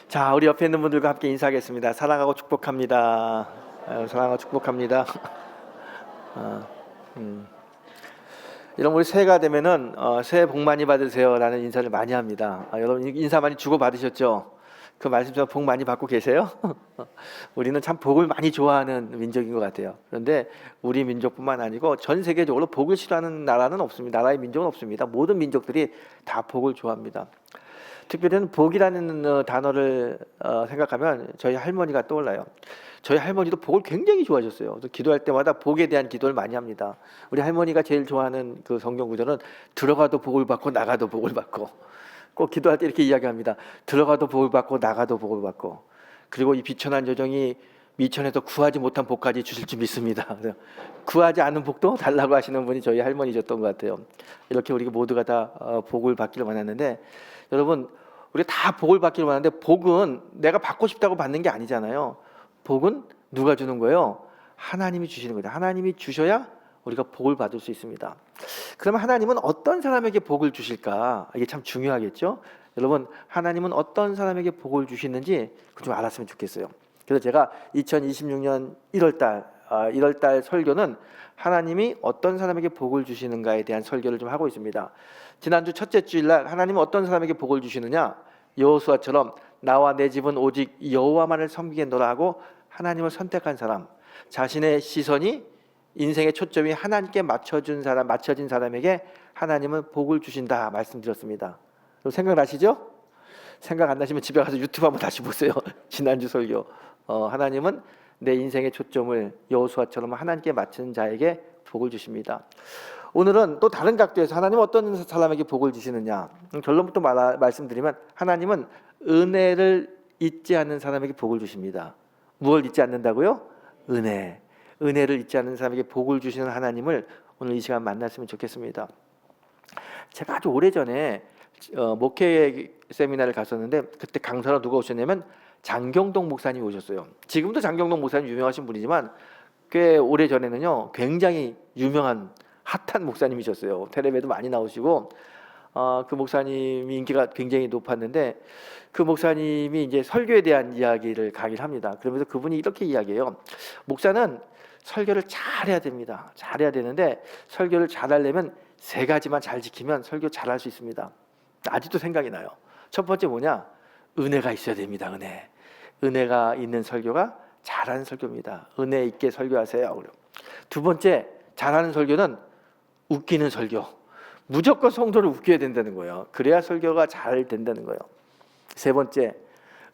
자, 우리 옆에 있는 분들과 함께 인사하겠습니다. 사랑하고 축복합니다. 사랑하고 축복합니다. 어, 여러분, 우리 새해가 되면은 새해 복 많이 받으세요라는 인사를 많이 합니다. 여러분 인사 많이 주고 받으셨죠? 그 말씀처럼 복 많이 받고 계세요? 우리는 참 복을 많이 좋아하는 민족인 것 같아요. 그런데 우리 민족뿐만 아니고 전 세계적으로 복을 싫어하는 나라는 없습니다. 나라의 민족은 없습니다. 모든 민족들이 다 복을 좋아합니다. 특별히는 복이라는 단어를 생각하면 저희 할머니가 떠올라요. 저희 할머니도 복을 굉장히 좋아하셨어요. 그래서 기도할 때마다 복에 대한 기도를 많이 합니다. 우리 할머니가 제일 좋아하는 그 성경 구절은 들어가도 복을 받고 나가도 복을 받고, 꼭 기도할 때 이렇게 이야기합니다. 들어가도 복을 받고 나가도 복을 받고, 그리고 이 비천한 여정이 미천에서 구하지 못한 복까지 주실 줄 믿습니다. 구하지 않은 복도 달라고 하시는 분이 저희 할머니셨던 것 같아요. 이렇게 우리 모두가 다 복을 받기를 원하는데, 여러분, 우리 다 복을 받기를 원하는데 복은 내가 받고 싶다고 받는 게 아니잖아요. 복은 누가 주는 거예요? 하나님이 주시는 거예요. 하나님이 주셔야 우리가 복을 받을 수 있습니다. 그러면 하나님은 어떤 사람에게 복을 주실까? 이게 참 중요하겠죠? 여러분, 하나님은 어떤 사람에게 복을 주시는지 좀 알았으면 좋겠어요. 그래서 제가 2026년 1월달 설교는 하나님이 어떤 사람에게 복을 주시는가에 대한 설교를 좀 하고 있습니다. 지난주 첫째 주일날 하나님은 어떤 사람에게 복을 주시느냐? 여호수아처럼 나와 내 집은 오직 여호와만을 섬기겠노라 하고 하나님을 선택한 사람, 자신의 시선이 인생의 초점이 하나님께 맞춰진 사람에게 하나님은 복을 주신다 말씀드렸습니다. 생각나시죠? 생각 안 나시면 집에 가서 유튜브 한번 다시 보세요. 지난주 설교. 하나님은 내 인생의 초점을 여호수아처럼 하나님께 맞춘 자에게 복을 주십니다. 오늘은 또 다른 각도에서 하나님은 어떤 사람에게 복을 주시느냐, 결론부터 말씀드리면 하나님은 은혜를 잊지 않는 사람에게 복을 주십니다. 무엇을 잊지 않는다고요? 은혜를 잊지 않는 사람에게 복을 주시는 하나님을 오늘 이 시간 만났으면 좋겠습니다. 제가 아주 오래전에 목회 세미나를 갔었는데 그때 강사로 누가 오셨냐면 장경동 목사님이 오셨어요. 지금도 장경동 목사님 유명하신 분이지만 꽤 오래전에는요 굉장히 유명한 핫한 목사님이셨어요. 텔레비에도 많이 나오시고 그 목사님이 인기가 굉장히 높았는데 그 목사님이 이제 설교에 대한 이야기를 강의를 합니다. 그러면서 그분이 이렇게 이야기해요. 목사는 설교를 잘해야 됩니다. 잘해야 되는데 설교를 잘하려면 세 가지만 잘 지키면 설교 잘할 수 있습니다. 아직도 생각이 나요. 첫 번째 뭐냐? 은혜가 있어야 됩니다. 은혜가 있는 설교가 잘하는 설교입니다. 은혜 있게 설교하세요. 두 번째, 잘하는 설교는 웃기는 설교. 무조건 성도를 웃겨야 된다는 거예요. 그래야 설교가 잘 된다는 거예요. 세 번째,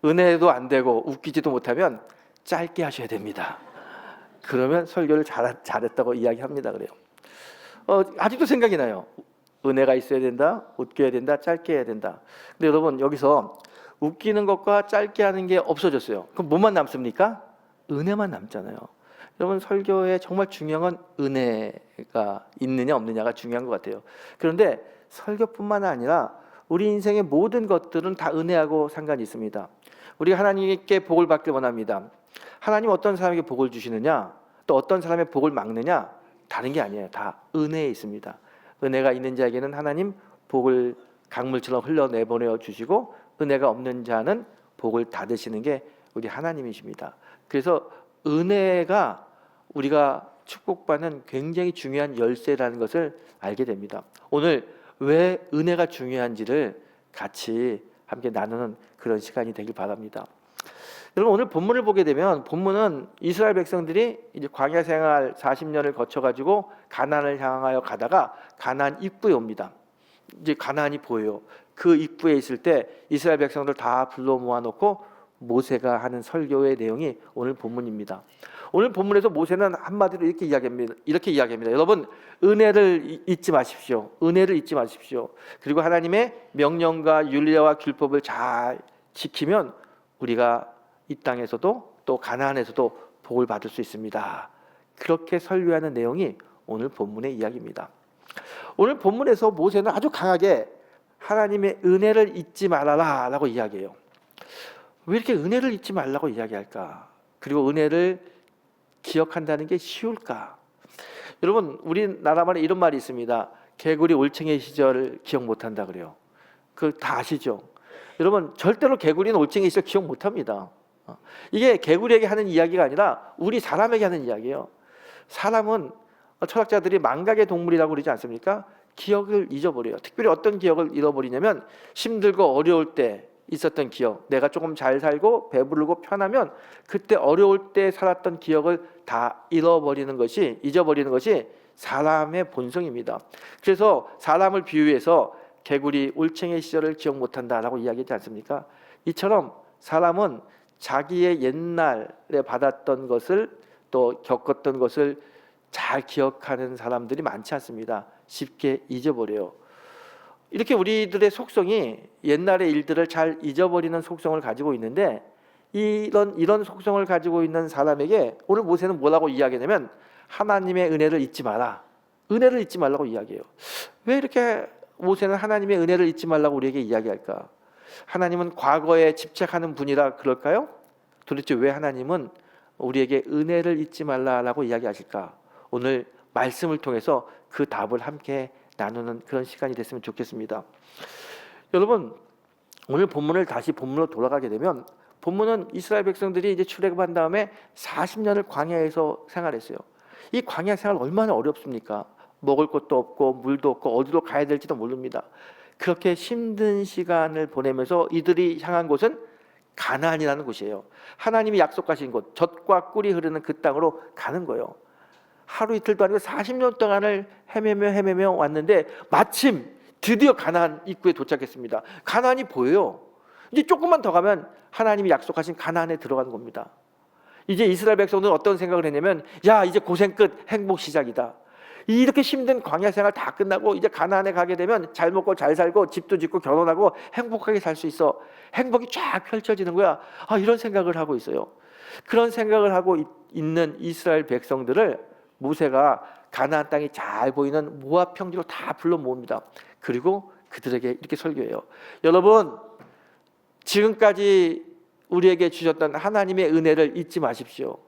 은혜도 안 되고 웃기지도 못하면 짧게 하셔야 됩니다. 그러면 설교를 잘했다고 이야기합니다. 그래요. 아직도 생각이 나요. 은혜가 있어야 된다, 웃겨야 된다, 짧게 해야 된다. 근데 여러분, 여기서 웃기는 것과 짧게 하는 게 없어졌어요. 그럼 뭐만 남습니까? 은혜만 남잖아요. 여러분, 설교에 정말 중요한 건 은혜가 있느냐 없느냐가 중요한 것 같아요. 그런데 설교뿐만 아니라 우리 인생의 모든 것들은 다 은혜하고 상관이 있습니다. 우리가 하나님께 복을 받길 원합니다. 하나님 어떤 사람에게 복을 주시느냐, 또 어떤 사람의 복을 막느냐, 다른 게 아니에요. 다 은혜에 있습니다. 은혜가 있는 자에게는 하나님 복을 강물처럼 흘러내보내어 주시고, 은혜가 없는 자는 복을 닫으시는 게 우리 하나님이십니다. 그래서 은혜가 우리가 축복받는 굉장히 중요한 열쇠라는 것을 알게 됩니다. 오늘 왜 은혜가 중요한지를 같이 함께 나누는 그런 시간이 되길 바랍니다. 여러분, 오늘 본문을 보게 되면 본문은 이스라엘 백성들이 이제 광야 생활 40년을 거쳐가지고 가나안을 향하여 가다가 가나안 입구에 옵니다. 이제 가나안이 보여요. 그 입구에 있을 때 이스라엘 백성들 다 불러 모아놓고 모세가 하는 설교의 내용이 오늘 본문입니다. 오늘 본문에서 모세는 한마디로 이렇게 이야기합니다. 여러분, 은혜를 잊지 마십시오. 은혜를 잊지 마십시오. 그리고 하나님의 명령과 율례와 율법을 잘 지키면 우리가 이 땅에서도 또 가나안에서도 복을 받을 수 있습니다. 그렇게 설교하는 내용이 오늘 본문의 이야기입니다. 오늘 본문에서 모세는 아주 강하게 하나님의 은혜를 잊지 말아라 라고 이야기해요. 왜 이렇게 은혜를 잊지 말라고 이야기할까? 그리고 은혜를 기억한다는 게 쉬울까? 여러분, 우리나라 말에 이런 말이 있습니다. 개구리 올챙이 시절 기억 못한다 그래요. 그거 다 아시죠? 여러분 절대로 개구리는 올챙이 시절 기억 못합니다. 이게 개구리에게 하는 이야기가 아니라 우리 사람에게 하는 이야기예요. 사람은 철학자들이 망각의 동물이라고 그러지 않습니까? 기억을 잊어버려요. 특별히 어떤 기억을 잃어버리냐면 힘들고 어려울 때 있었던 기억, 내가 조금 잘 살고 배부르고 편하면 그때 어려울 때 살았던 기억을 다 잊어버리는 것이 사람의 본성입니다. 그래서 사람을 비유해서 개구리 올챙이 시절을 기억 못한다라고 이야기하지 않습니까? 이처럼 사람은 자기의 옛날에 받았던 것을 또 겪었던 것을 잘 기억하는 사람들이 많지 않습니다. 쉽게 잊어버려요. 이렇게 우리들의 속성이 옛날의 일들을 잘 잊어버리는 속성을 가지고 있는데 이런 속성을 가지고 있는 사람에게 오늘 모세는 뭐라고 이야기하냐면 하나님의 은혜를 잊지 마라. 은혜를 잊지 말라고 이야기해요. 왜 이렇게 모세는 하나님의 은혜를 잊지 말라고 우리에게 이야기할까? 하나님은 과거에 집착하는 분이라 그럴까요? 도대체 왜 하나님은 우리에게 은혜를 잊지 말라라고 이야기하실까? 오늘 말씀을 통해서 그 답을 함께 나누는 그런 시간이 됐으면 좋겠습니다. 여러분, 오늘 다시 본문으로 돌아가게 되면 본문은 이스라엘 백성들이 이제 출애굽한 다음에 40년을 광야에서 생활했어요. 이 광야 생활 얼마나 어렵습니까? 먹을 것도 없고 물도 없고 어디로 가야 될지도 모릅니다. 그렇게 힘든 시간을 보내면서 이들이 향한 곳은 가나안이라는 곳이에요. 하나님이 약속하신 곳, 젖과 꿀이 흐르는 그 땅으로 가는 거예요. 하루 이틀도 아니고 40년 동안을 헤매며 왔는데 마침 드디어 가나안 입구에 도착했습니다. 가나안이 보여요. 이제 조금만 더 가면 하나님이 약속하신 가나안에 들어가는 겁니다. 이제 이스라엘 백성들은 어떤 생각을 했냐면 야, 이제 고생 끝, 행복 시작이다. 이렇게 힘든 광야 생활 다 끝나고 이제 가나안에 가게 되면 잘 먹고 잘 살고 집도 짓고 결혼하고 행복하게 살 수 있어. 행복이 쫙 펼쳐지는 거야. 이런 생각을 하고 있어요. 그런 생각을 하고 있는 이스라엘 백성들을 모세가 가나안 땅이 잘 보이는 모압 평지로 다 불러 모읍니다. 그리고 그들에게 이렇게 설교해요. 여러분, 지금까지 우리에게 주셨던 하나님의 은혜를 잊지 마십시오.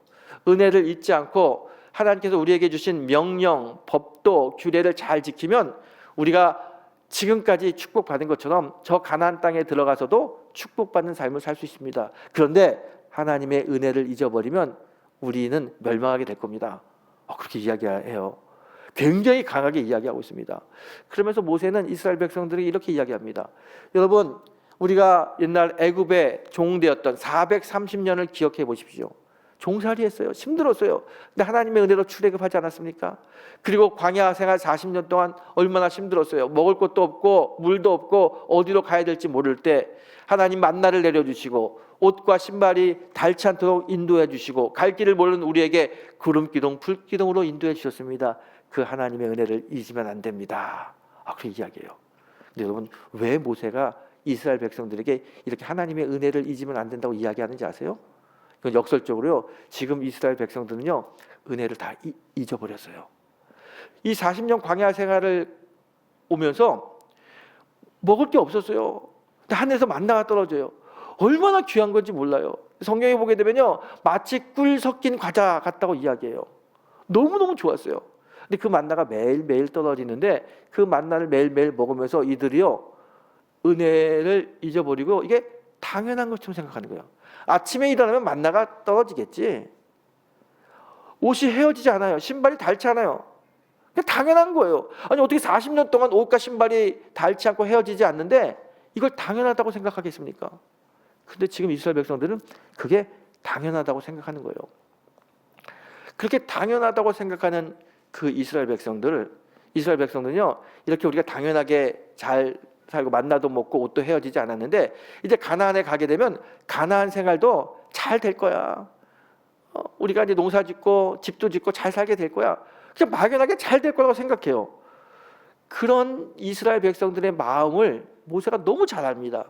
은혜를 잊지 않고 하나님께서 우리에게 주신 명령, 법도, 규례를 잘 지키면 우리가 지금까지 축복받은 것처럼 저 가나안 땅에 들어가서도 축복받는 삶을 살 수 있습니다. 그런데 하나님의 은혜를 잊어버리면 우리는 멸망하게 될 겁니다. 그렇게 이야기해요. 굉장히 강하게 이야기하고 있습니다. 그러면서 모세는 이스라엘 백성들에게 이렇게 이야기합니다. 여러분, 우리가 옛날 애굽의 종되었던 430년을 기억해 보십시오. 종살이 했어요. 힘들었어요. 근데 하나님의 은혜로 출애굽하지 않았습니까? 그리고 광야 생활 40년 동안 얼마나 힘들었어요. 먹을 것도 없고 물도 없고 어디로 가야 될지 모를 때 하나님 만나를 내려주시고 옷과 신발이 닳지 않도록 인도해 주시고 갈 길을 모르는 우리에게 구름기둥 불기둥으로 인도해 주셨습니다. 그 하나님의 은혜를 잊으면 안 됩니다. 그렇게 이야기해요. 근데 여러분, 왜 모세가 이스라엘 백성들에게 이렇게 하나님의 은혜를 잊으면 안 된다고 이야기하는지 아세요? 그건 역설적으로요, 지금 이스라엘 백성들은요 은혜를 다 잊어버렸어요. 이 40년 광야 생활을 오면서 먹을 게 없었어요. 근데 하늘에서 만나가 떨어져요. 얼마나 귀한 건지 몰라요. 성경에 보게 되면요 마치 꿀 섞인 과자 같다고 이야기해요. 너무너무 좋았어요. 근데 그 만나가 매일매일 떨어지는데 그 만나를 매일매일 먹으면서 이들이요 은혜를 잊어버리고 이게 당연한 것처럼 생각하는 거예요. 아침에 일어나면 만나가 떨어지겠지. 옷이 헤어지지 않아요. 신발이 닳지 않아요. 그냥 당연한 거예요. 아니 어떻게 40년 동안 옷과 신발이 닳지 않고 헤어지지 않는데 이걸 당연하다고 생각하겠습니까? 근데 지금 이스라엘 백성들은 그게 당연하다고 생각하는 거예요. 그렇게 당연하다고 생각하는 그 이스라엘 백성들은요 이렇게 우리가 당연하게 잘 살고 만나도 먹고 옷도 헤어지지 않았는데 이제 가나안에 가게 되면 가나안 생활도 잘 될 거야. 우리가 이제 농사 짓고 집도 짓고 잘 살게 될 거야. 그냥 막연하게 잘 될 거라고 생각해요. 그런 이스라엘 백성들의 마음을 모세가 너무 잘 압니다.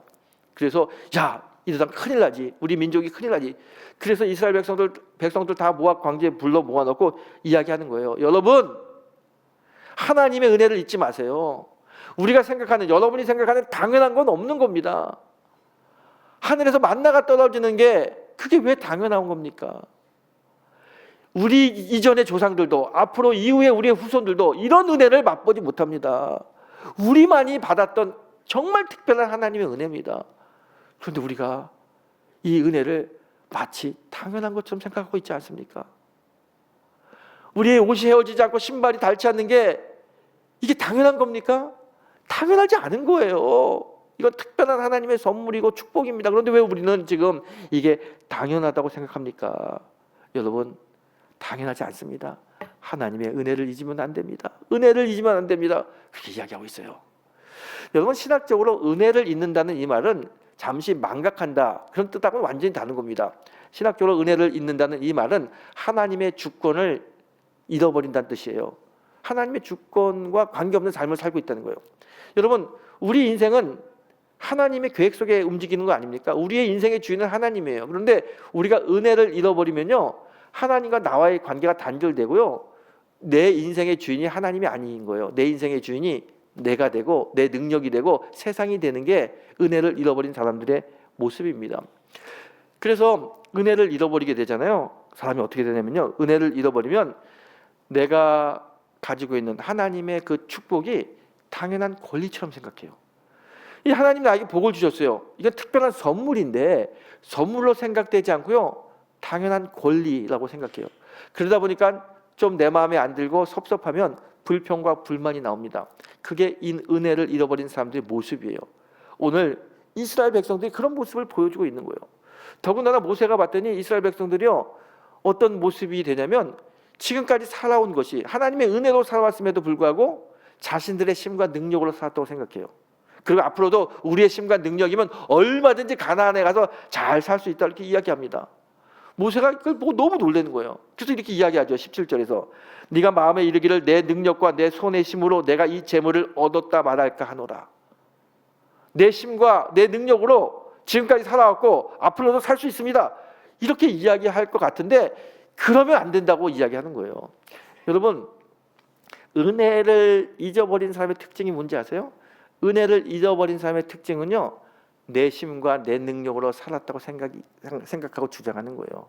그래서 야, 이러다 큰일 나지. 우리 민족이 큰일 나지. 그래서 이스라엘 백성들 다 모압 광지에 불러 모아놓고 이야기하는 거예요. 여러분, 하나님의 은혜를 잊지 마세요. 여러분이 생각하는 당연한 건 없는 겁니다. 하늘에서 만나가 떨어지는 게 그게 왜 당연한 겁니까? 우리 이전의 조상들도 앞으로 이후에 우리의 후손들도 이런 은혜를 맛보지 못합니다. 우리만이 받았던 정말 특별한 하나님의 은혜입니다. 그런데 우리가 이 은혜를 마치 당연한 것처럼 생각하고 있지 않습니까? 우리의 옷이 헤어지지 않고 신발이 닳지 않는 게 이게 당연한 겁니까? 당연하지 않은 거예요. 이건 특별한 하나님의 선물이고 축복입니다. 그런데 왜 우리는 지금 이게 당연하다고 생각합니까? 여러분, 당연하지 않습니다. 하나님의 은혜를 잊으면 안 됩니다. 은혜를 잊으면 안 됩니다. 그렇게 이야기하고 있어요. 여러분, 신학적으로 은혜를 잊는다는 이 말은 잠시 망각한다, 그런 뜻하고는 완전히 다른 겁니다. 신학적으로 은혜를 잊는다는 이 말은 하나님의 주권을 잃어버린다는 뜻이에요. 하나님의 주권과 관계없는 삶을 살고 있다는 거예요. 여러분, 우리 인생은 하나님의 계획 속에 움직이는 거 아닙니까? 우리의 인생의 주인은 하나님이에요. 그런데 우리가 은혜를 잃어버리면요, 하나님과 나와의 관계가 단절되고요, 내 인생의 주인이 하나님이 아닌 거예요. 내 인생의 주인이 내가 되고 내 능력이 되고 세상이 되는 게 은혜를 잃어버린 사람들의 모습입니다. 그래서 은혜를 잃어버리게 되잖아요. 사람이 어떻게 되냐면요, 은혜를 잃어버리면 내가 가지고 있는 하나님의 그 축복이 당연한 권리처럼 생각해요. 이 하나님 나에게 복을 주셨어요. 이건 특별한 선물인데 선물로 생각되지 않고요, 당연한 권리라고 생각해요. 그러다 보니까 좀 내 마음에 안 들고 섭섭하면 불평과 불만이 나옵니다. 그게 은혜를 잃어버린 사람들의 모습이에요. 오늘 이스라엘 백성들이 그런 모습을 보여주고 있는 거예요. 더군다나 모세가 봤더니 이스라엘 백성들이요, 어떤 모습이 되냐면 지금까지 살아온 것이 하나님의 은혜로 살아왔음에도 불구하고 자신들의 힘과 능력으로 살았다고 생각해요. 그리고 앞으로도 우리의 힘과 능력이면 얼마든지 가나안에 가서 잘 살 수 있다, 이렇게 이야기합니다. 모세가 그걸 보고 너무 놀라는 거예요. 그래서 이렇게 이야기하죠. 17절에서 네가 마음에 이르기를 내 능력과 내 손의 힘으로 내가 이 재물을 얻었다 말할까 하노라. 내 힘과 내 능력으로 지금까지 살아왔고 앞으로도 살 수 있습니다, 이렇게 이야기할 것 같은데 그러면 안 된다고 이야기하는 거예요. 여러분, 은혜를 잊어버린 사람의 특징이 뭔지 아세요? 은혜를 잊어버린 사람의 특징은요, 내 힘과 내 능력으로 살았다고 생각하고 주장하는 거예요.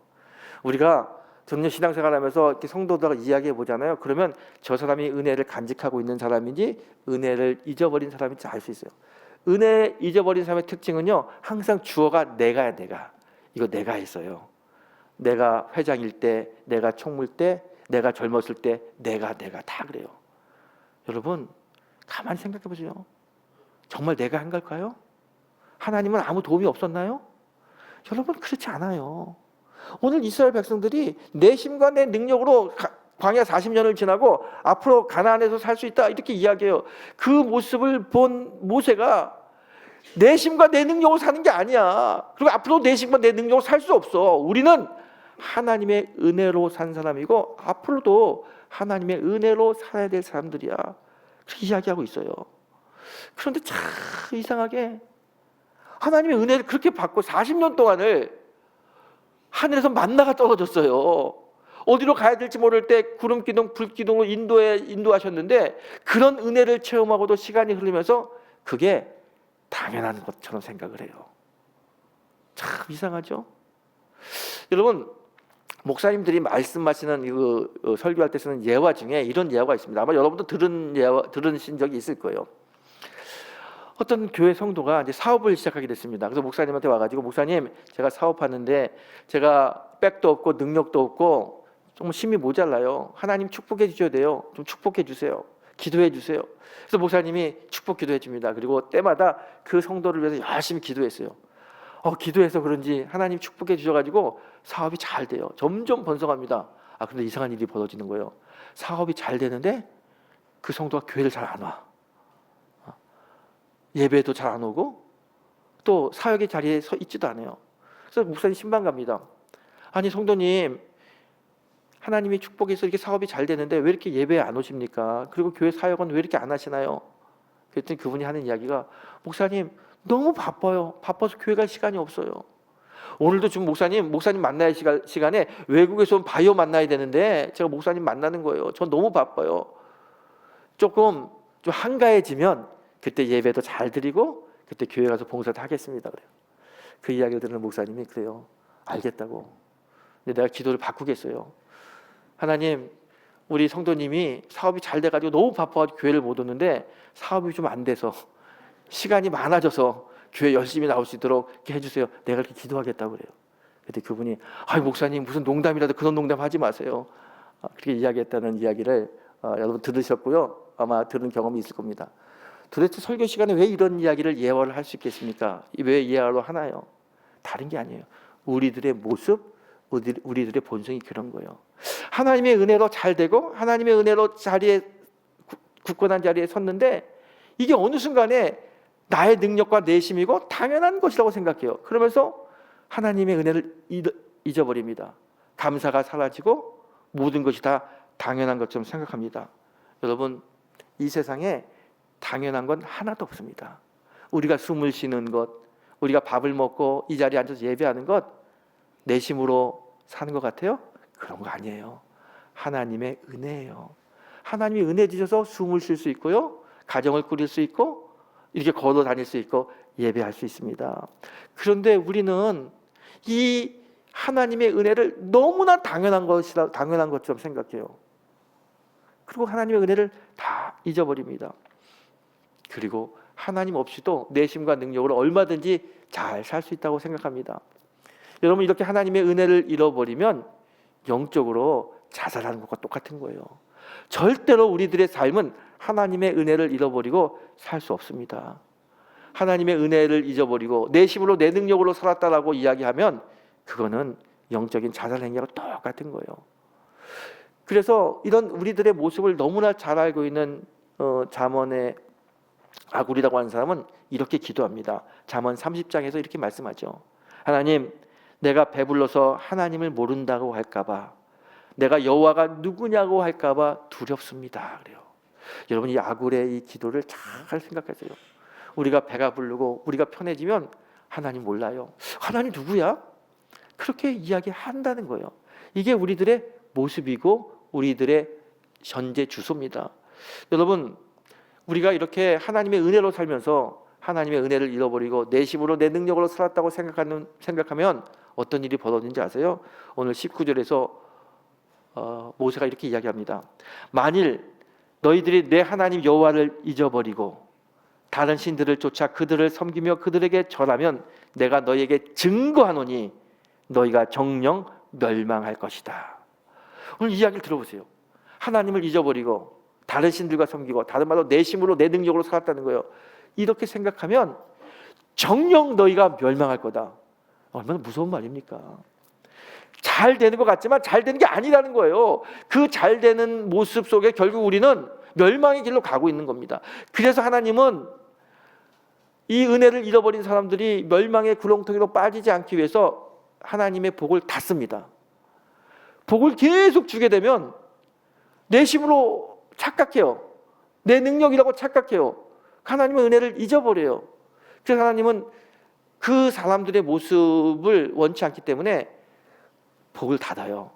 우리가 전년 신앙생활하면서 이렇게 성도들하고 이야기해 보잖아요. 그러면 저 사람이 은혜를 간직하고 있는 사람인지 은혜를 잊어버린 사람인지 알 수 있어요. 은혜 잊어버린 사람의 특징은요, 항상 주어가 내가 이거 내가 했어요. 내가 회장일 때, 내가 총무일 때, 내가 젊었을 때, 내가 다 그래요. 여러분, 가만히 생각해 보세요. 정말 내가 한 걸까요? 하나님은 아무 도움이 없었나요? 여러분, 그렇지 않아요. 오늘 이스라엘 백성들이 내 힘과 내 능력으로 광야 40년을 지나고 앞으로 가나안에서 살 수 있다, 이렇게 이야기해요. 그 모습을 본 모세가 내 힘과 내 능력으로 사는 게 아니야, 그리고 앞으로 내 힘과 내 능력으로 살 수 없어. 우리는 하나님의 은혜로 산 사람이고 앞으로도 하나님의 은혜로 살아야 될 사람들이야, 그렇게 이야기하고 있어요. 그런데 참 이상하게 하나님의 은혜를 그렇게 받고 40년 동안을 하늘에서 만나가 떨어졌어요. 어디로 가야 될지 모를 때 구름 기둥, 불 기둥으로 인도하셨는데 그런 은혜를 체험하고도 시간이 흐르면서 그게 당연한 것처럼 생각을 해요. 참 이상하죠? 여러분, 목사님들이 말씀하시는 설교할 때 쓰는 예화 중에 이런 예화가 있습니다. 아마 여러분도 들으신 적이 있을 거예요. 어떤 교회 성도가 이제 사업을 시작하게 됐습니다. 그래서 목사님한테 와가지고, 목사님, 제가 사업하는데 제가 백도 없고 능력도 없고 정말 힘이 모자라요. 하나님 축복해 주셔야 돼요. 좀 축복해 주세요. 기도해 주세요. 그래서 목사님이 축복 기도해 줍니다. 그리고 때마다 그 성도를 위해서 열심히 기도했어요. 기도해서 그런지 하나님 축복해 주셔가지고 사업이 잘 돼요. 점점 번성합니다. 그런데 이상한 일이 벌어지는 거예요. 사업이 잘 되는데 그 성도가 교회를 잘 안 와. 예배도 잘 안 오고 또 사역의 자리에 서 있지도 않아요. 그래서 목사님 신방 갑니다. 아니 성도님, 하나님이 축복해서 이렇게 사업이 잘 되는데 왜 이렇게 예배에 안 오십니까? 그리고 교회 사역은 왜 이렇게 안 하시나요? 그랬더니 그분이 하는 이야기가, 목사님 너무 바빠요. 바빠서 교회 갈 시간이 없어요. 오늘도 지금 목사님 만나야 시간에 외국에서 온 바이오 만나야 되는데 제가 목사님 만나는 거예요. 전 너무 바빠요. 좀 한가해지면 그때 예배도 잘 드리고 그때 교회 가서 봉사도 하겠습니다, 그래요. 그 이야기를 들은 목사님이 그래요, 알겠다고. 근데 내가 기도를 바꾸겠어요. 하나님, 우리 성도님이 사업이 잘 돼가지고 너무 바빠가지고 교회를 못 오는데 사업이 좀 안 돼서 시간이 많아져서 교회 열심히 나올 수 있도록 이렇게 해주세요. 내가 이렇게 기도하겠다고 그래요. 그때 그분이 목사님 무슨 농담이라도 그런 농담 하지 마세요. 그렇게 이야기했다는 이야기를 여러분 들으셨고요. 아마 들은 경험이 있을 겁니다. 도대체 설교 시간에 왜 이런 이야기를 예화를 할 수 있겠습니까? 왜 예화로 하나요? 다른 게 아니에요. 우리들의 모습, 우리들의 본성이 그런 거예요. 하나님의 은혜로 잘 되고 하나님의 은혜로 굳건한 자리에 섰는데 이게 어느 순간에 나의 능력과 내심이고 당연한 것이라고 생각해요. 그러면서 하나님의 은혜를 잊어버립니다. 감사가 사라지고 모든 것이 다 당연한 것처럼 생각합니다. 여러분, 이 세상에 당연한 건 하나도 없습니다. 우리가 숨을 쉬는 것, 우리가 밥을 먹고 이 자리에 앉아서 예배하는 것 내심으로 사는 것 같아요? 그런 거 아니에요. 하나님의 은혜예요. 하나님이 은혜 주셔서 숨을 쉴 수 있고요, 가정을 꾸릴 수 있고 이렇게 걸어 다닐 수 있고 예배할 수 있습니다. 그런데 우리는 이 하나님의 은혜를 너무나 당연한 것처럼 생각해요. 그리고 하나님의 은혜를 다 잊어버립니다. 그리고 하나님 없이도 내심과 능력으로 얼마든지 잘 살 수 있다고 생각합니다. 여러분, 이렇게 하나님의 은혜를 잃어버리면 영적으로 자살하는 것과 똑같은 거예요. 절대로 우리들의 삶은 하나님의 은혜를 잃어버리고 살 수 없습니다. 하나님의 은혜를 잊어버리고 내심으로 내 능력으로 살았다라고 이야기하면 그거는 영적인 자살 행위하고 똑같은 거예요. 그래서 이런 우리들의 모습을 너무나 잘 알고 있는 잠언의 아굴이라고 하는 사람은 이렇게 기도합니다. 잠언 30장에서 이렇게 말씀하죠. 하나님, 내가 배불러서 하나님을 모른다고 할까봐, 내가 여호와가 누구냐고 할까봐 두렵습니다. 그래요. 여러분, 이 아굴의 이 기도를 잘 생각하세요. 우리가 배가 부르고 우리가 편해지면 하나님 몰라요. 하나님 누구야? 그렇게 이야기한다는 거예요. 이게 우리들의 모습이고 우리들의 현재 주소입니다. 여러분, 우리가 이렇게 하나님의 은혜로 살면서 하나님의 은혜를 잃어버리고 내심으로 내 능력으로 살았다고 생각하면 어떤 일이 벌어지는지 아세요? 오늘 19절에서 모세가 이렇게 이야기합니다. 만일 너희들이 내 하나님 여호와를 잊어버리고 다른 신들을 쫓아 그들을 섬기며 그들에게 절하면 내가 너희에게 증거하노니 너희가 정녕 멸망할 것이다. 오늘 이야기를 들어보세요. 하나님을 잊어버리고 다른 신들과 섬기고, 다른 말로 내심으로 내 능력으로 살았다는 거예요. 이렇게 생각하면 정녕 너희가 멸망할 거다. 얼마나 무서운 말입니까? 잘 되는 것 같지만 잘 되는 게 아니라는 거예요. 그 잘 되는 모습 속에 결국 우리는 멸망의 길로 가고 있는 겁니다. 그래서 하나님은 이 은혜를 잃어버린 사람들이 멸망의 구렁텅이로 빠지지 않기 위해서 하나님의 복을 닫습니다. 복을 계속 주게 되면 내심으로 착각해요. 내 능력이라고 착각해요. 하나님의 은혜를 잊어버려요. 그래서 하나님은 그 사람들의 모습을 원치 않기 때문에 복을 닫아요.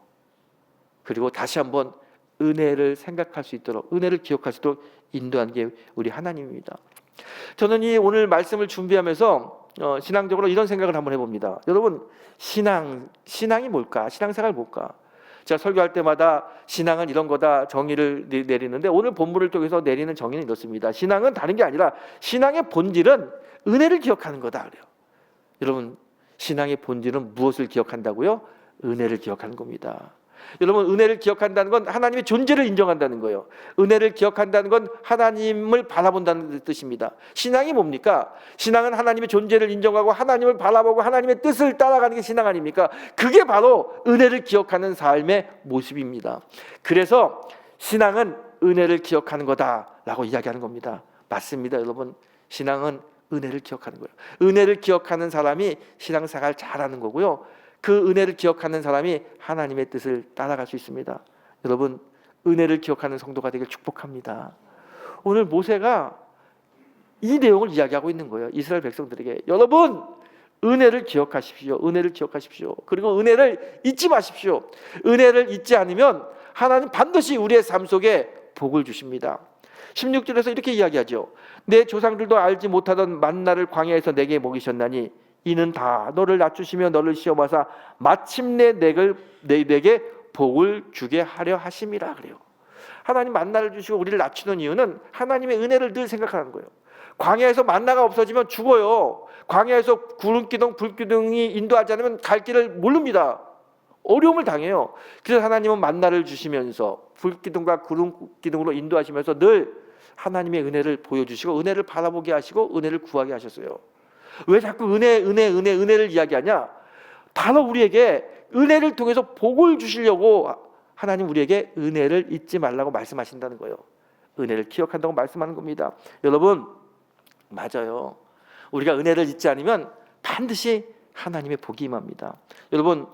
그리고 다시 한번 은혜를 생각할 수 있도록, 은혜를 기억할 수 있도록 인도하는 게 우리 하나님입니다. 저는 이 오늘 말씀을 준비하면서 신앙적으로 이런 생각을 한번 해봅니다. 여러분, 신앙이 뭘까? 신앙생활이 뭘까? 제가 설교할 때마다 신앙은 이런 거다 정의를 내리는데, 오늘 본문을 통해서 내리는 정의는 이렇습니다. 신앙은 다른 게 아니라 신앙의 본질은 은혜를 기억하는 거다 그래요. 여러분, 신앙의 본질은 무엇을 기억한다고요? 은혜를 기억하는 겁니다. 여러분, 은혜를 기억한다는 건 하나님의 존재를 인정한다는 거예요. 은혜를 기억한다는 건 하나님을 바라본다는 뜻입니다. 신앙이 뭡니까? 신앙은 하나님의 존재를 인정하고 하나님을 바라보고 하나님의 뜻을 따라가는 게 신앙 아닙니까? 그게 바로 은혜를 기억하는 삶의 모습입니다. 그래서 신앙은 은혜를 기억하는 거다라고 이야기하는 겁니다. 맞습니다, 여러분. 신앙은 은혜를 기억하는 거예요. 은혜를 기억하는 사람이 신앙생활 잘하는 거고요. 그 은혜를 기억하는 사람이 하나님의 뜻을 따라갈 수 있습니다. 여러분, 은혜를 기억하는 성도가 되길 축복합니다. 오늘 모세가 이 내용을 이야기하고 있는 거예요. 이스라엘 백성들에게. 여러분, 은혜를 기억하십시오. 은혜를 기억하십시오. 그리고 은혜를 잊지 마십시오. 은혜를 잊지 않으면 하나님 반드시 우리의 삶 속에 복을 주십니다. 16절에서 이렇게 이야기하죠. 내 조상들도 알지 못하던 만나를 광야에서 내게 먹이셨나니 이는 다 너를 낮추시며 너를 시험하사 마침내 내게 복을 주게 하려 하심이라 그래요. 하나님 만나를 주시고 우리를 낮추는 이유는 하나님의 은혜를 늘 생각하는 거예요. 광야에서 만나가 없어지면 죽어요. 광야에서 구름기둥, 불기둥이 인도하지 않으면 갈 길을 모릅니다. 어려움을 당해요. 그래서 하나님은 만나를 주시면서 불기둥과 구름기둥으로 인도하시면서 늘 하나님의 은혜를 보여주시고 은혜를 바라보게 하시고 은혜를 구하게 하셨어요. 왜 자꾸 은혜를 이야기하냐? 바로 우리에게 은혜를 통해서 복을 주시려고 하나님 우리에게 은혜를 잊지 말라고 말씀하신다는 거예요. 은혜를 기억한다고 말씀하는 겁니다. 여러분, 맞아요. 우리가 은혜를 잊지 않으면 반드시 하나님의 복이 임합니다. 여러분,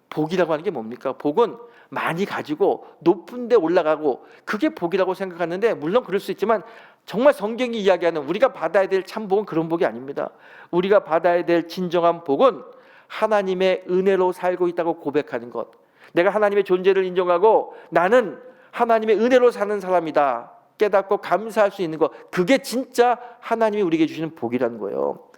복이라고 하는 게 뭡니까? 복은 많이 가지고 높은 데 올라가고 그게 복이라고 생각하는데, 물론 그럴 수 있지만 정말 성경이 이야기하는 우리가 받아야 될 참 복은 그런 복이 아닙니다. 우리가 받아야 될 진정한 복은 하나님의 은혜로 살고 있다고 고백하는 것, 내가 하나님의 존재를 인정하고 나는 하나님의 은혜로 사는 사람이다 깨닫고 감사할 수 있는 것, 그게 진짜 하나님이 우리에게 주시는 복이라는 거예요.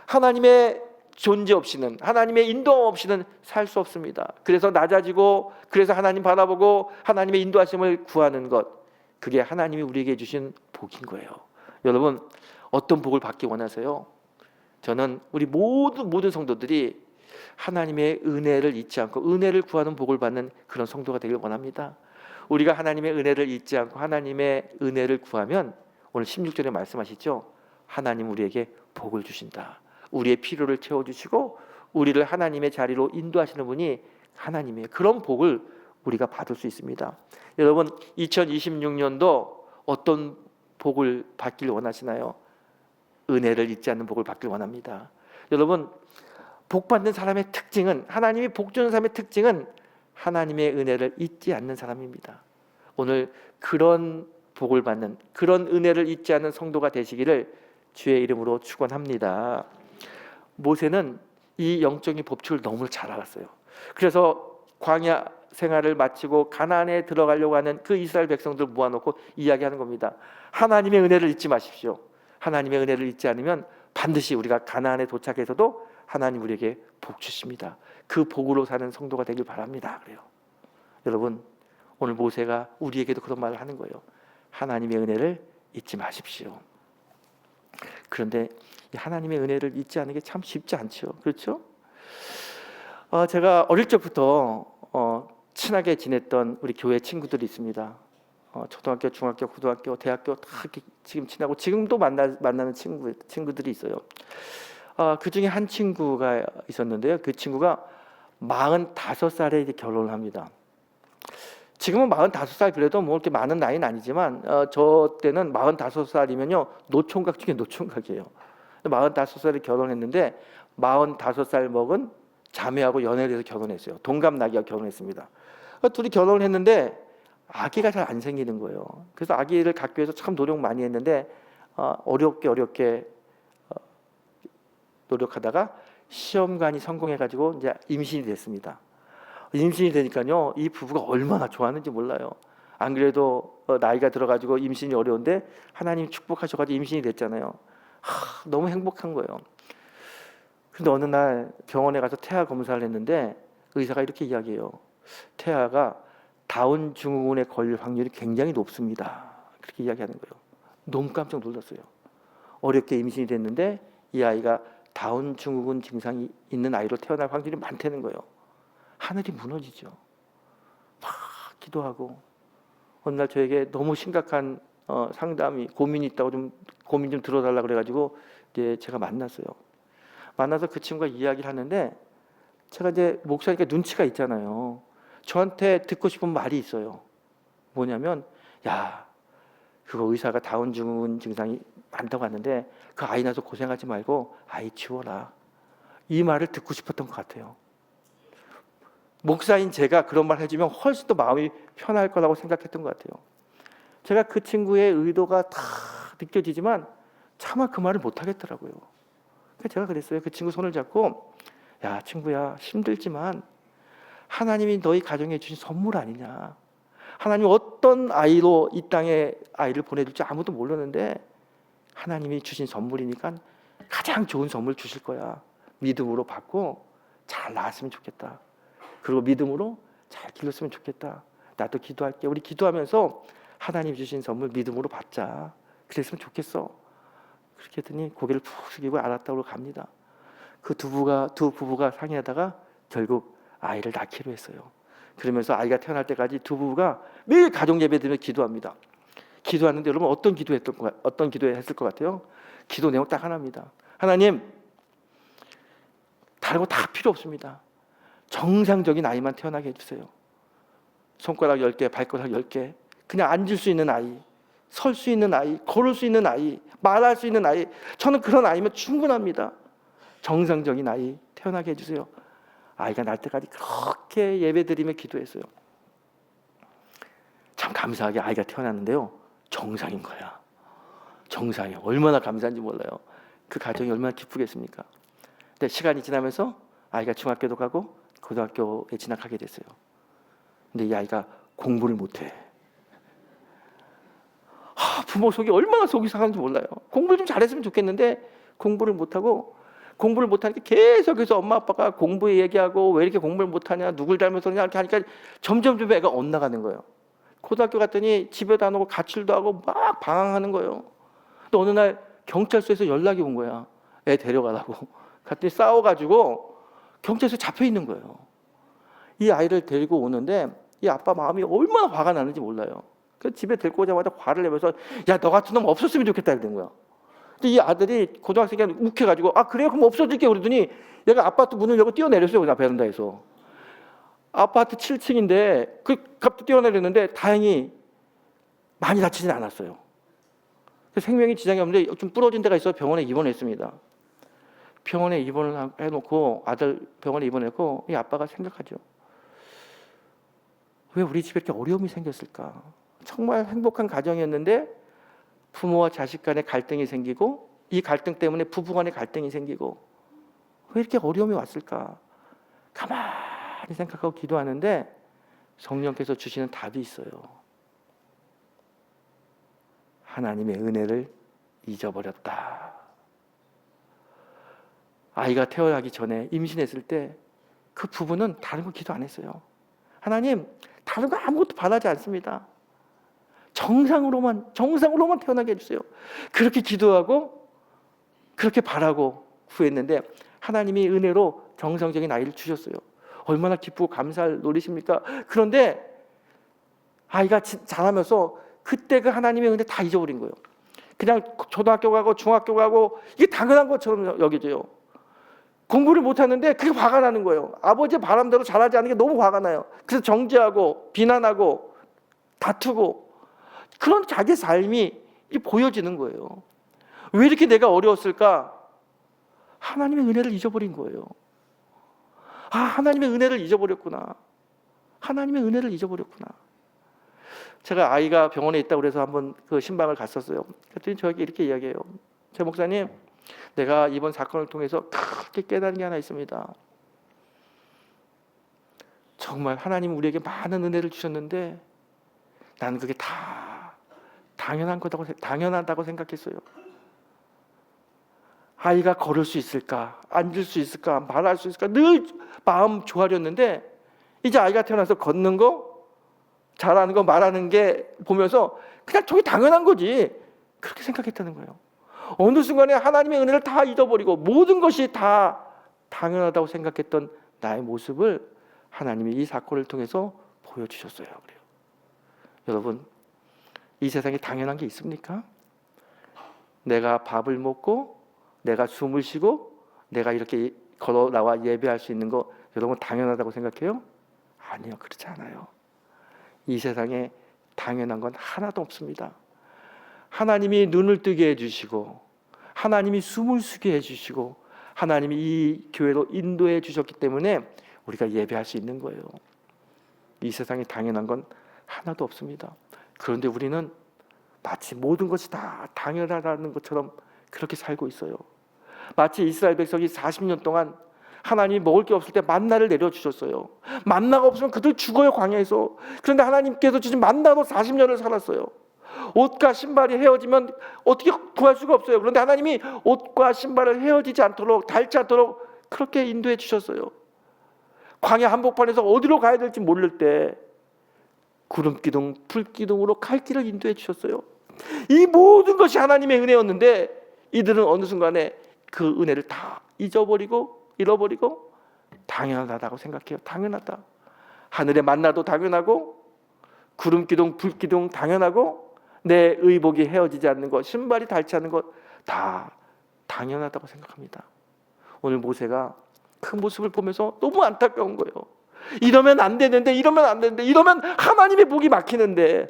하나님의 존재 없이는, 하나님의 인도함 없이는 살 수 없습니다. 그래서 낮아지고, 그래서 하나님 바라보고 하나님의 인도하심을 구하는 것, 그게 하나님이 우리에게 주신 복인 거예요. 여러분, 어떤 복을 받기 원하세요? 저는 우리 모든 성도들이 하나님의 은혜를 잊지 않고 은혜를 구하는 복을 받는 그런 성도가 되길 원합니다. 우리가 하나님의 은혜를 잊지 않고 하나님의 은혜를 구하면, 오늘 16절에 말씀하시죠. 하나님 우리에게 복을 주신다. 우리의 필요를 채워주시고 우리를 하나님의 자리로 인도하시는 분이 하나님이에요. 그런 복을 우리가 받을 수 있습니다. 여러분, 2026년도 어떤 복을 받길 원하시나요? 은혜를 잊지 않는 복을 받길 원합니다. 여러분, 복 받는 사람의 특징은, 하나님이 복 주는 사람의 특징은 하나님의 은혜를 잊지 않는 사람입니다. 오늘 그런 복을 받는, 그런 은혜를 잊지 않는 성도가 되시기를 주의 이름으로 축원합니다. 모세는 이 영적인 법칙을 너무 잘 알았어요. 그래서 광야 생활을 마치고 가나안에 들어가려고 하는 그 이스라엘 백성들을 모아놓고 이야기하는 겁니다. 하나님의 은혜를 잊지 마십시오. 하나님의 은혜를 잊지 않으면 반드시 우리가 가나안에 도착해서도 하나님 우리에게 복 주십니다. 그 복으로 사는 성도가 되길 바랍니다. 그래요. 여러분, 오늘 모세가 우리에게도 그런 말을 하는 거예요. 하나님의 은혜를 잊지 마십시오. 그런데 하나님의 은혜를 잊지 않는 게 참 쉽지 않죠. 그렇죠? 제가 어릴 적부터 친하게 지냈던 우리 교회 친구들이 있습니다. 초등학교, 중학교, 고등학교, 대학교 다 지금 친하고 지금도 만나는 친구들이 있어요. 그 중에 한 친구가 있었는데요. 그 친구가 45살에 이제 결혼을 합니다. 지금은 45살 그래도 뭐 이렇게 많은 나이는 아니지만 저 때는 45살이면요 노총각 중에 노총각이에요. 45살에 결혼했는데 45살 먹은 자매하고 연애를 해서 결혼했어요. 동갑나기와 결혼했습니다. 둘이 결혼을 했는데 아기가 잘 안 생기는 거예요. 그래서 아기를 갖기 위해서 참 노력 많이 했는데 어렵게 노력하다가 시험관이 성공해가지고 이제 임신이 됐습니다. 임신이 되니까요 이 부부가 얼마나 좋아하는지 몰라요. 안 그래도 나이가 들어가지고 임신이 어려운데 하나님 축복하셔가지고 임신이 됐잖아요. 너무 행복한 거예요. 근데 어느 날 병원에 가서 태아 검사를 했는데 의사가 이렇게 이야기해요. 태아가 다운 증후군에 걸릴 확률이 굉장히 높습니다. 그렇게 이야기하는 거예요. 너무 깜짝 놀랐어요. 어렵게 임신이 됐는데 이 아이가 다운 증후군 증상이 있는 아이로 태어날 확률이 많다는 거예요. 하늘이 무너지죠. 막 기도하고 어느 날 저에게 너무 심각한 상담이 고민이 있다고 고민 좀 들어달라 그래가지고 이제 제가 만났어요. 만나서 그 친구가 이야기를 하는데 제가 이제 목사니까 눈치가 있잖아요. 저한테 듣고 싶은 말이 있어요. 뭐냐면, 야, 그거 의사가 다운 증후군 증상이 많다고 하는데 그 아이 낳아서 고생하지 말고 아이 치워라. 이 말을 듣고 싶었던 것 같아요. 목사인 제가 그런 말 해주면 훨씬 더 마음이 편할 거라고 생각했던 것 같아요. 제가 그 친구의 의도가 다 느껴지지만 차마 그 말을 못 하겠더라고요. 그래서 제가 그랬어요. 그 친구 손을 잡고, 야 친구야, 힘들지만 하나님이 너희 가정에 주신 선물 아니냐. 하나님이 어떤 아이로 이 땅에 아이를 보내줄지 아무도 모르는데 하나님이 주신 선물이니까 가장 좋은 선물 주실 거야. 믿음으로 받고 잘 나았으면 좋겠다. 그리고 믿음으로 잘 길렀으면 좋겠다. 나도 기도할게. 우리 기도하면서 하나님 주신 선물 믿음으로 받자. 그랬으면 좋겠어. 그렇게 했더니 고개를 푹 숙이고 알았다고 갑니다. 그 두 부부가 상의하다가 결국 아이를 낳기로 했어요. 그러면서 아이가 태어날 때까지 두 부부가 매일 가족 예배 드리며 기도합니다. 기도하는데 여러분 어떤 기도했을 것 같아요? 기도 내용 딱 하나입니다. 하나님, 다른 거 다 필요 없습니다. 정상적인 아이만 태어나게 해주세요. 손가락 10개, 발가락 10개, 그냥 앉을 수 있는 아이, 설 수 있는 아이, 걸을 수 있는 아이, 말할 수 있는 아이, 저는 그런 아이면 충분합니다. 정상적인 아이 태어나게 해주세요. 아이가 날 때까지 그렇게 예배드리며 기도했어요. 참 감사하게 아이가 태어났는데요, 정상인 거야. 정상이야. 얼마나 감사한지 몰라요. 그 가정이 얼마나 기쁘겠습니까? 근데 시간이 지나면서 아이가 중학교도 가고 고등학교에 진학하게 됐어요. 근데 이 아이가 공부를 못해. 부모 속이 얼마나 속이 상하는지 몰라요. 공부를 좀 잘했으면 좋겠는데 공부를 못하고, 공부를 못하니까 계속해서 엄마 아빠가 공부에 얘기하고 왜 이렇게 공부를 못하냐, 누굴 닮아서 그냥 이렇게 하니까 점점 애가 엇나가는 거예요. 고등학교 갔더니 집에도 안 오고 가출도 하고 막 방황하는 거예요. 또 어느 날 경찰서에서 연락이 온 거야. 애 데려가라고. 갔더니 싸워가지고 경찰서에 잡혀 있는 거예요. 이 아이를 데리고 오는데 이 아빠 마음이 얼마나 화가 나는지 몰라요. 그래서 집에 데리고 오자마자 화를 내면서, 야, 너 같은 놈 없었으면 좋겠다 이러는 거야. 근데 이 아들이 고등학생이 욱해가지고, 아 그래요? 그럼 없어질게 그러더니 얘가 아파트 문을 열고 뛰어내렸어요. 그냥 베란다에서. 아파트 7층인데 그 갑자기 뛰어내렸는데 다행히 많이 다치진 않았어요. 생명에 지장이 없는데 좀 부러진 데가 있어서 병원에 입원했습니다. 병원에 입원을 해놓고, 아들 병원에 입원했고, 이 아빠가 생각하죠. 왜 우리 집에 이렇게 어려움이 생겼을까? 정말 행복한 가정이었는데 부모와 자식 간의 갈등이 생기고, 이 갈등 때문에 부부 간의 갈등이 생기고, 왜 이렇게 어려움이 왔을까? 가만히 생각하고 기도하는데 성령께서 주시는 답이 있어요. 하나님의 은혜를 잊어버렸다. 아이가 태어나기 전에 임신했을 때 그 부부는 다른 거 기도 안 했어요. 하나님, 다른 거 아무것도 바라지 않습니다. 정상으로만 태어나게 해주세요. 그렇게 기도하고 그렇게 바라고 구했는데 하나님이 은혜로 정상적인 아이를 주셨어요. 얼마나 기쁘고 감사할 노릇입니까? 그런데 아이가 자라면서 그때 그 하나님의 은혜 다 잊어버린 거예요. 그냥 초등학교 가고 중학교 가고 이게 당연한 것처럼 여겨져요. 공부를 못하는데 그게 화가 나는 거예요. 아버지의 바람대로 잘하지 않는 게 너무 화가 나요. 그래서 정죄하고 비난하고 다투고, 그런 자기 삶이 보여지는 거예요. 왜 이렇게 내가 어려웠을까? 하나님의 은혜를 잊어버린 거예요. 아, 하나님의 은혜를 잊어버렸구나. 하나님의 은혜를 잊어버렸구나. 제가 아이가 병원에 있다고 그래서 한번 그 신방을 갔었어요. 그랬더니 저에게 이렇게 이야기해요. 제 목사님, 내가 이번 사건을 통해서 크게 깨달은 게 하나 있습니다. 정말 하나님 우리에게 많은 은혜를 주셨는데 나는 그게 다 당연하다고 생각했어요. 아이가 걸을 수 있을까? 앉을 수 있을까? 말할 수 있을까? 늘 마음 조아렸는데 이제 아이가 태어나서 걷는 거, 잘하는 거, 말하는 게 보면서 그냥 저게 당연한 거지, 그렇게 생각했다는 거예요. 어느 순간에 하나님의 은혜를 다 잊어버리고 모든 것이 다 당연하다고 생각했던 나의 모습을 하나님이 이 사건을 통해서 보여주셨어요. 그래요. 여러분, 이 세상에 당연한 게 있습니까? 내가 밥을 먹고 내가 숨을 쉬고 내가 이렇게 걸어 나와 예배할 수 있는 거 여러분 당연하다고 생각해요? 아니요, 그렇지 않아요. 이 세상에 당연한 건 하나도 없습니다. 하나님이 눈을 뜨게 해주시고 하나님이 숨을 쉬게 해주시고 하나님이 이 교회로 인도해 주셨기 때문에 우리가 예배할 수 있는 거예요. 이 세상에 당연한 건 하나도 없습니다. 그런데 우리는 마치 모든 것이 다 당연하다는 것처럼 그렇게 살고 있어요. 마치 이스라엘 백성이 40년 동안 하나님이 먹을 게 없을 때 만나를 내려주셨어요. 만나가 없으면 그들 죽어요, 광야에서. 그런데 하나님께서 주신 만나로 40년을 살았어요. 옷과 신발이 헤어지면 어떻게 구할 수가 없어요. 그런데 하나님이 옷과 신발을 헤어지지 않도록, 닳지 않도록 그렇게 인도해 주셨어요. 광야 한복판에서 어디로 가야 될지 모를 때 구름기둥, 불기둥으로 갈 길을 인도해 주셨어요. 이 모든 것이 하나님의 은혜였는데 이들은 어느 순간에 그 은혜를 다 잊어버리고 잃어버리고 당연하다고 생각해요. 당연하다. 하늘의 만나도 당연하고 구름 기둥 불 기둥 당연하고 내 의복이 헤어지지 않는 것, 신발이 닳지 않는 것 다 당연하다고 생각합니다. 오늘 모세가 그 모습을 보면서 너무 안타까운 거예요. 이러면 안 되는데, 이러면 안 되는데, 이러면 하나님의 복이 막히는데.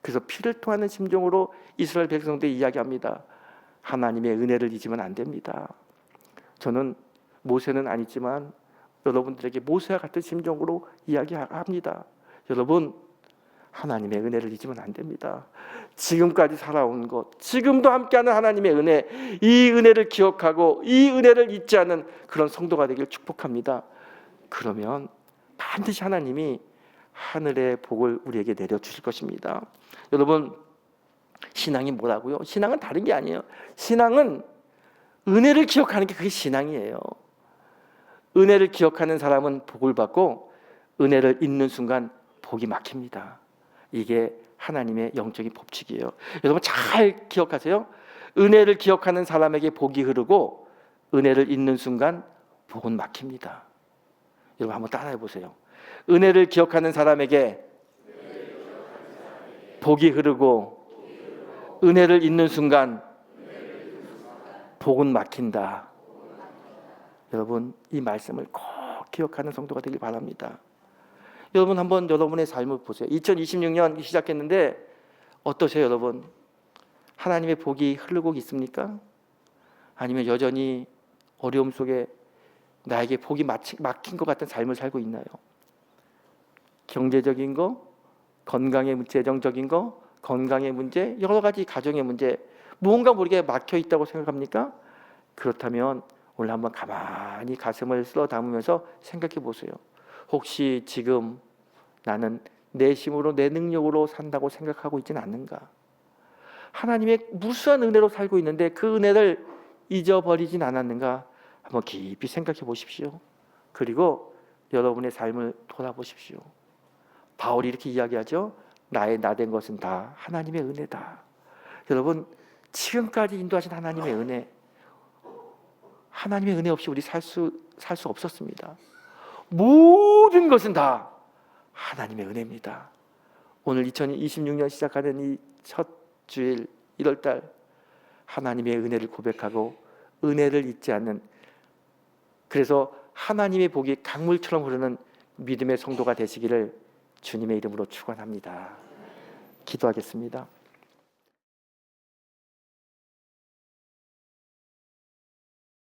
그래서 피를 토하는 심정으로 이스라엘 백성들 이야기합니다. 하나님의 은혜를 잊으면 안 됩니다. 저는 모세는 아니지만 여러분들에게 모세와 같은 심정으로 이야기합니다. 여러분, 하나님의 은혜를 잊으면 안 됩니다. 지금까지 살아온 것, 지금도 함께하는 하나님의 은혜, 이 은혜를 기억하고 이 은혜를 잊지 않는 그런 성도가 되길 축복합니다. 그러면 반드시 하나님이 하늘의 복을 우리에게 내려주실 것입니다. 여러분, 신앙이 뭐라고요? 신앙은 다른 게 아니에요. 신앙은 은혜를 기억하는 게 그게 신앙이에요. 은혜를 기억하는 사람은 복을 받고 은혜를 잊는 순간 복이 막힙니다. 이게 하나님의 영적인 법칙이에요. 여러분 잘 기억하세요. 은혜를 기억하는 사람에게 복이 흐르고 은혜를 잊는 순간 복은 막힙니다. 여러분 한번 따라해 보세요. 은혜를 기억하는 사람에게 복이 흐르고 은혜를 잊는 순간 복은 막힌다. 여러분 이 말씀을 꼭 기억하는 성도가 되길 바랍니다. 여러분 한번 여러분의 삶을 보세요. 2026년 시작했는데 어떠세요 여러분? 하나님의 복이 흐르고 있습니까? 아니면 여전히 어려움 속에 나에게 복이 막힌 것 같은 삶을 살고 있나요? 경제적인 거, 건강의 문제, 재정적인 거, 건강의 문제, 여러 가지 가정의 문제, 무언가 모르게 막혀 있다고 생각합니까? 그렇다면 오늘 한번 가만히 가슴을 쓸어 담으면서 생각해 보세요. 혹시 지금 나는 내 힘으로 내 능력으로 산다고 생각하고 있지는 않는가? 하나님의 무수한 은혜로 살고 있는데 그 은혜를 잊어버리진 않았는가? 한번 깊이 생각해 보십시오. 그리고 여러분의 삶을 돌아보십시오. 바울이 이렇게 이야기하죠. 나의 나된 것은 다 하나님의 은혜다. 여러분 지금까지 인도하신 하나님의 은혜, 하나님의 은혜 없이 우리 살 수 없었습니다. 모든 것은 다 하나님의 은혜입니다. 오늘 2026년 시작하는 이 첫 주일 1월달 하나님의 은혜를 고백하고 은혜를 잊지 않는, 그래서 하나님의 복이 강물처럼 흐르는 믿음의 성도가 되시기를 주님의 이름으로 축원합니다. 기도하겠습니다.